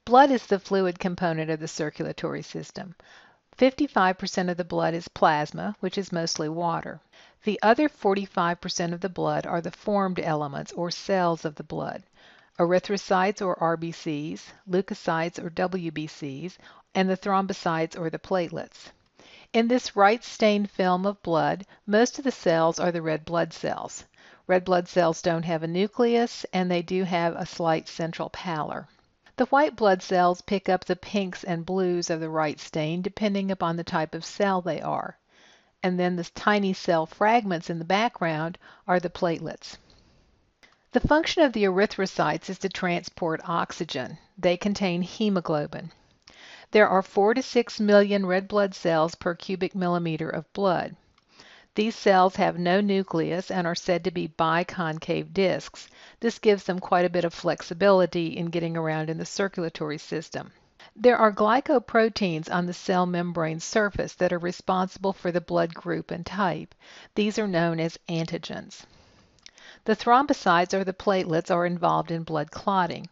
Blood is the fluid component of the circulatory system. 55% of the blood is plasma, which is mostly water. The other 45% of the blood are the formed elements or cells of the blood. Erythrocytes or RBCs, leukocytes or WBCs, and the thrombocytes or the platelets. In this right-stained film of blood, most of the cells are the red blood cells. Red blood cells don't have a nucleus, and they do have a slight central pallor. The white blood cells pick up the pinks and blues of the right stain depending upon the type of cell they are. And then the tiny cell fragments in the background are the platelets. The function of the erythrocytes is to transport oxygen. They contain hemoglobin. There are 4 to 6 million red blood cells per cubic millimeter of blood. These cells have no nucleus and are said to be biconcave discs. This gives them quite a bit of flexibility in getting around in the circulatory system. There are glycoproteins on the cell membrane surface that are responsible for the blood group and type. These are known as antigens. The thrombocytes, or the platelets, are involved in blood clotting.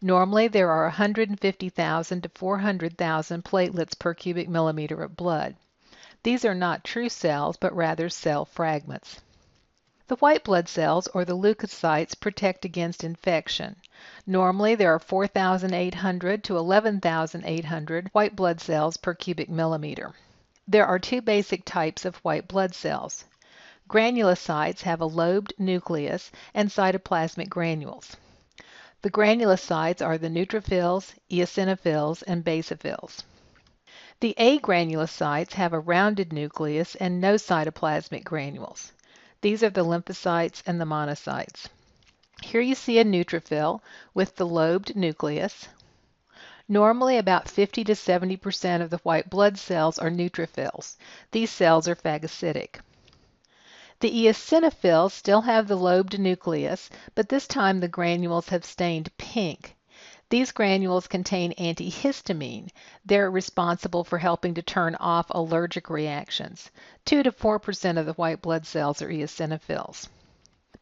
Normally, there are 150,000 to 400,000 platelets per cubic millimeter of blood. These are not true cells, but rather cell fragments. The white blood cells, or the leukocytes, protect against infection. Normally, there are 4,800 to 11,800 white blood cells per cubic millimeter. There are two basic types of white blood cells. Granulocytes have a lobed nucleus and cytoplasmic granules. The granulocytes are the neutrophils, eosinophils, and basophils. The agranulocytes have a rounded nucleus and no cytoplasmic granules. These are the lymphocytes and the monocytes. Here you see a neutrophil with the lobed nucleus. Normally, about 50 to 70% of the white blood cells are neutrophils. These cells are phagocytic. The eosinophils still have the lobed nucleus, but this time the granules have stained pink. These granules contain antihistamine. They're responsible for helping to turn off allergic reactions. 2 to 4% of the white blood cells are eosinophils.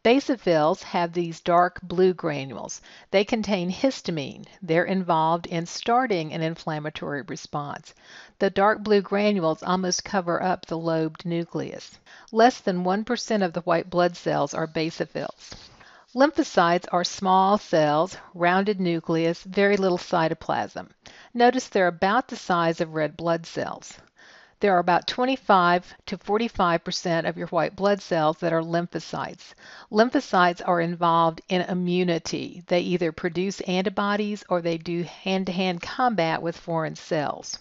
Basophils have these dark blue granules. They contain histamine. They're involved in starting an inflammatory response. The dark blue granules almost cover up the lobed nucleus. Less than 1% of the white blood cells are basophils. Lymphocytes are small cells, rounded nucleus, very little cytoplasm. Notice they're about the size of red blood cells. There are about 25 to 45% of your white blood cells that are lymphocytes. Lymphocytes are involved in immunity. They either produce antibodies or they do hand-to-hand combat with foreign cells.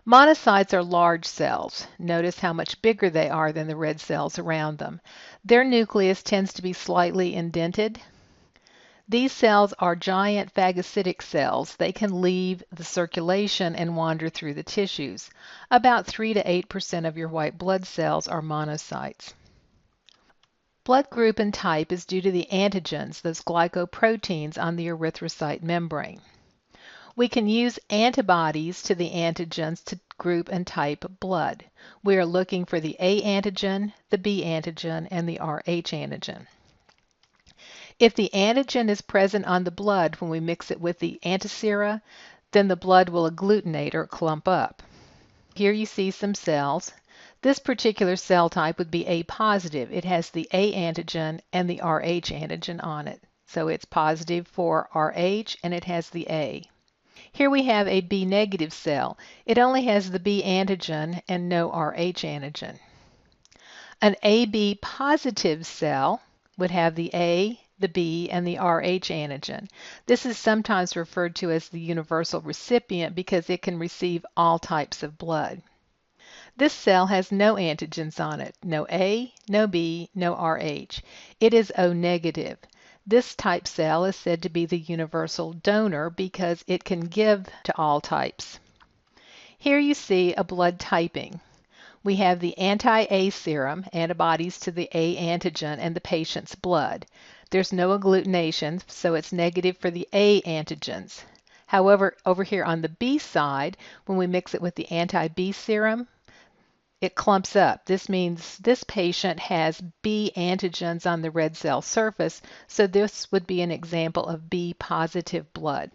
Monocytes are large cells. Notice how much bigger they are than the red cells around them. Their nucleus tends to be slightly indented. These cells are giant phagocytic cells. They can leave the circulation and wander through the tissues. About 3 to 8% of your white blood cells are monocytes. Blood group and type is due to the antigens, those glycoproteins on the erythrocyte membrane. We can use antibodies to the antigens to group and type blood. We are looking for the A antigen, the B antigen, and the Rh antigen. If the antigen is present on the blood when we mix it with the antisera, then the blood will agglutinate or clump up. Here you see some cells. This particular cell type would be A positive. It has the A antigen and the Rh antigen on it. So it's positive for Rh and it has the A. Here we have a B negative cell. It only has the B antigen and no Rh antigen. An AB positive cell would have the A, the B, and the Rh antigen. This is sometimes referred to as the universal recipient because it can receive all types of blood. This cell has no antigens on it, no A, no B, no Rh. It is O negative. This type cell is said to be the universal donor because it can give to all types. Here you see a blood typing. We have the anti-A serum, antibodies to the A antigen, and the patient's blood. There's no agglutination, so it's negative for the A antigens. However, over here on the B side, when we mix it with the anti-B serum, it clumps up. This means this patient has B antigens on the red cell surface, so this would be an example of B positive blood.